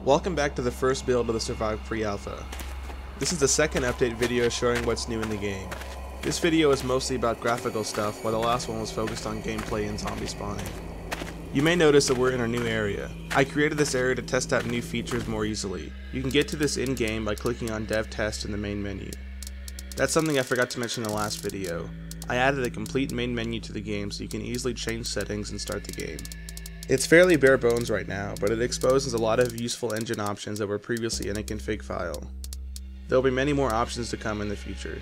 Welcome back to the first build of the Survive pre-alpha. This is the second update video showing what's new in the game. This video is mostly about graphical stuff, while the last one was focused on gameplay and zombie spawning. You may notice that we're in a new area. I created this area to test out new features more easily. You can get to this in-game by clicking on Dev Test in the main menu. That's something I forgot to mention in the last video. I added a complete main menu to the game so you can easily change settings and start the game. It's fairly bare bones right now, but it exposes a lot of useful engine options that were previously in a config file. There will be many more options to come in the future.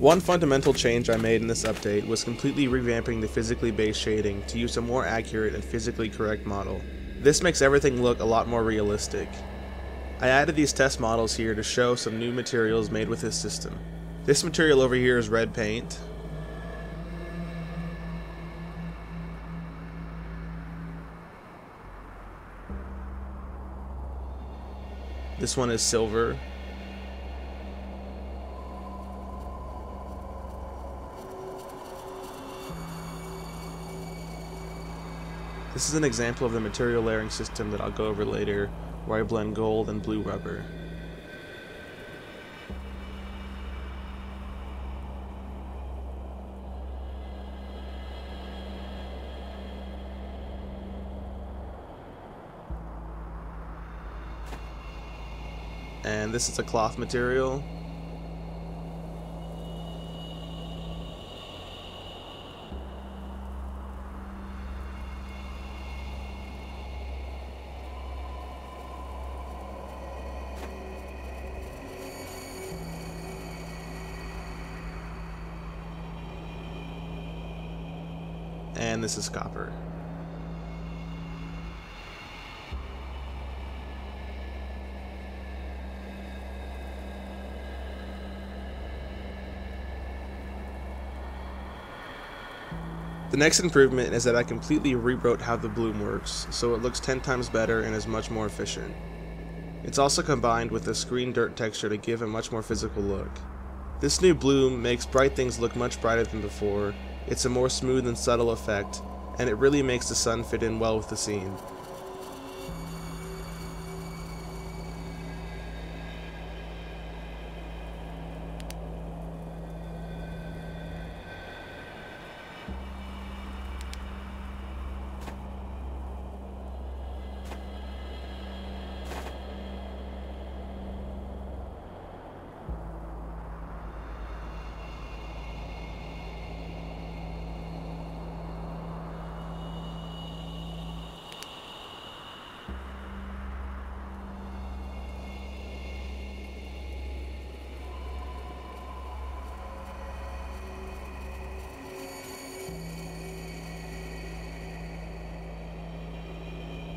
One fundamental change I made in this update was completely revamping the physically based shading to use a more accurate and physically correct model. This makes everything look a lot more realistic. I added these test models here to show some new materials made with this system. This material over here is red paint. This one is silver. This is an example of the material layering system that I'll go over later, where I blend gold and blue rubber. And this is a cloth material. And this is copper. The next improvement is that I completely rewrote how the bloom works, so it looks 10 times better and is much more efficient. It's also combined with a screen dirt texture to give a much more physical look. This new bloom makes bright things look much brighter than before. It's a more smooth and subtle effect, and it really makes the sun fit in well with the scene.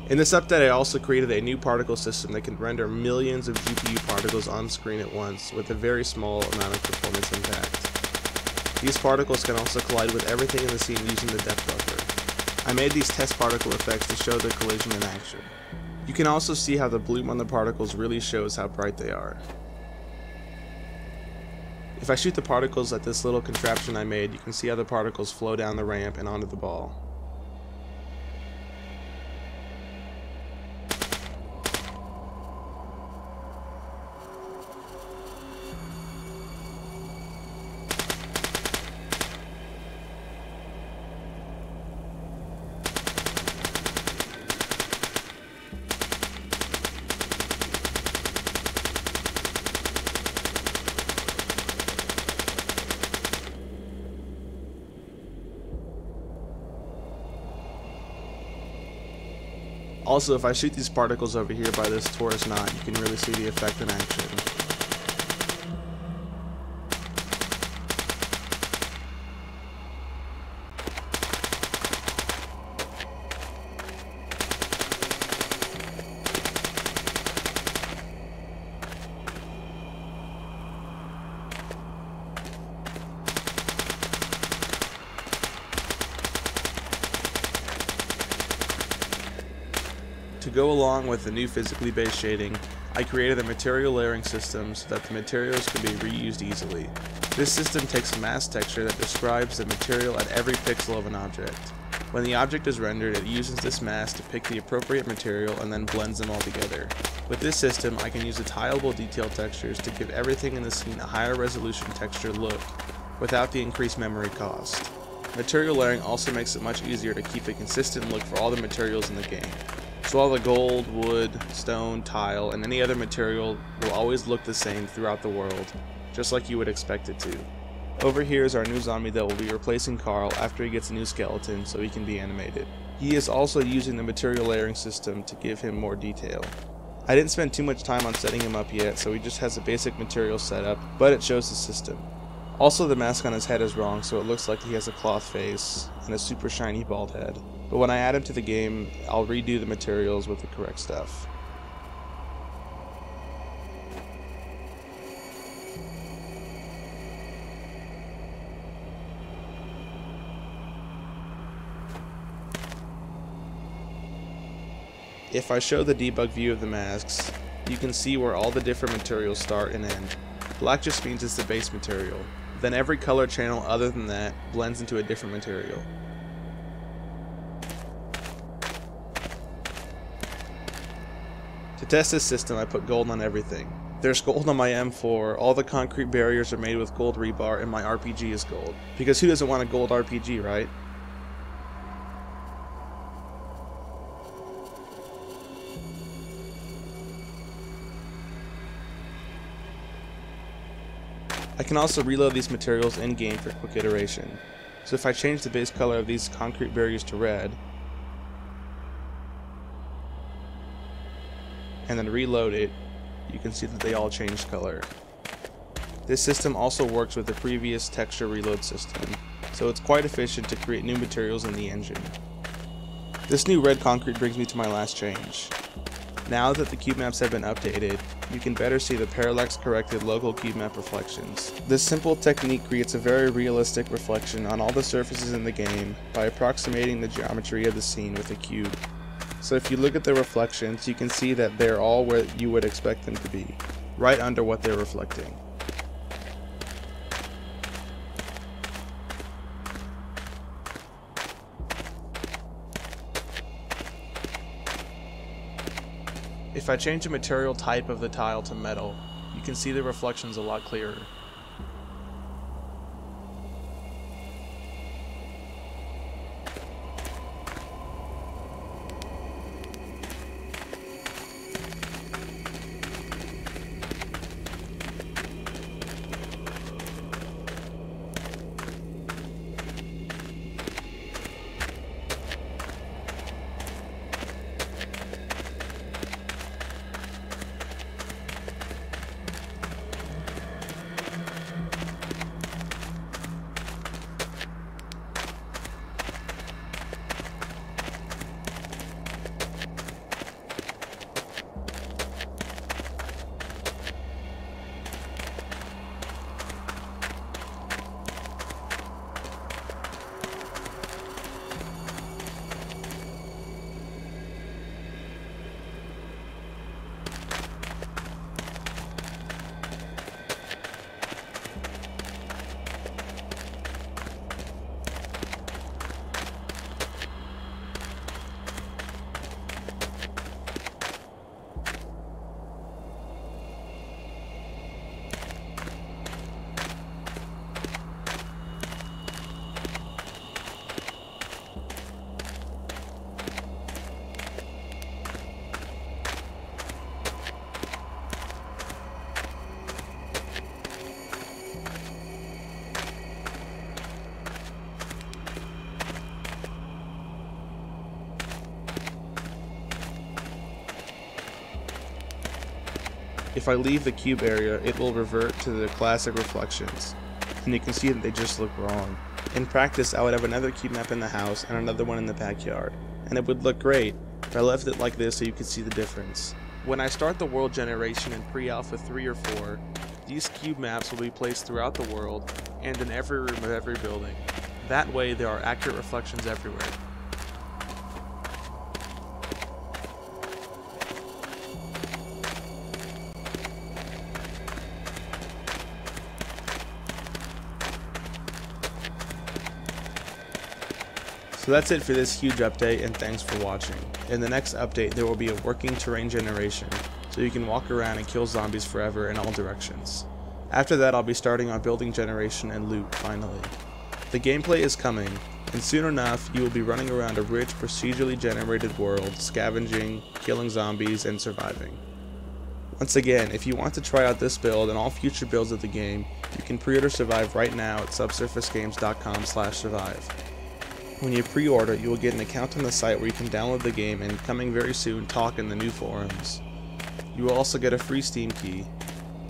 In this update, I also created a new particle system that can render millions of GPU particles on screen at once with a very small amount of performance impact. These particles can also collide with everything in the scene using the depth buffer. I made these test particle effects to show the collision in action. You can also see how the bloom on the particles really shows how bright they are. If I shoot the particles at this little contraption I made, you can see how the particles flow down the ramp and onto the ball. Also, if I shoot these particles over here by this torus knot, you can really see the effect in action. To go along with the new physically based shading, I created a material layering system so that the materials can be reused easily. This system takes a mask texture that describes the material at every pixel of an object. When the object is rendered, it uses this mask to pick the appropriate material and then blends them all together. With this system, I can use the tileable detail textures to give everything in the scene a higher resolution texture look, without the increased memory cost. Material layering also makes it much easier to keep a consistent look for all the materials in the game. So all the gold, wood, stone, tile, and any other material will always look the same throughout the world, just like you would expect it to. Over here is our new zombie that will be replacing Carl after he gets a new skeleton so he can be animated. He is also using the material layering system to give him more detail. I didn't spend too much time on setting him up yet, so he just has a basic material setup, but it shows the system. Also, the mask on his head is wrong, so it looks like he has a cloth face and a super shiny bald head. But when I add him to the game, I'll redo the materials with the correct stuff. If I show the debug view of the masks, you can see where all the different materials start and end. Black just means it's the base material. Then every color channel other than that blends into a different material. To test this system, I put gold on everything. There's gold on my M4, all the concrete barriers are made with gold rebar, and my RPG is gold. Because who doesn't want a gold RPG, right? I can also reload these materials in-game for quick iteration. So if I change the base color of these concrete barriers to red, and then reload it, you can see that they all changed color. This system also works with the previous texture reload system, so it's quite efficient to create new materials in the engine. This new red concrete brings me to my last change. Now that the cube maps have been updated, you can better see the parallax corrected local cube map reflections. This simple technique creates a very realistic reflection on all the surfaces in the game by approximating the geometry of the scene with a cube. So if you look at the reflections, you can see that they're all where you would expect them to be, right under what they're reflecting. If I change the material type of the tile to metal, you can see the reflections a lot clearer. If I leave the cube area, it will revert to the classic reflections, and you can see that they just look wrong. In practice, I would have another cube map in the house and another one in the backyard, and it would look great if I left it like this so you could see the difference. When I start the world generation in pre-alpha 3 or 4, these cube maps will be placed throughout the world and in every room of every building. That way there are accurate reflections everywhere. So that's it for this huge update, and thanks for watching. In the next update there will be a working terrain generation, so you can walk around and kill zombies forever in all directions. After that I'll be starting on building generation and loot finally. The gameplay is coming, and soon enough you will be running around a rich procedurally generated world, scavenging, killing zombies, and surviving. Once again, if you want to try out this build and all future builds of the game, you can pre-order Survive right now at subsurfacegames.com/survive. When you pre-order, you will get an account on the site where you can download the game and, coming very soon, talk in the new forums. You will also get a free Steam key.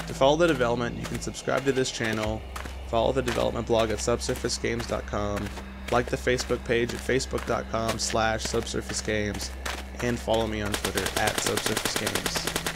To follow the development, you can subscribe to this channel, follow the development blog at subsurfacegames.com, like the Facebook page at facebook.com/subsurfacegames, and follow me on Twitter at subsurfacegames.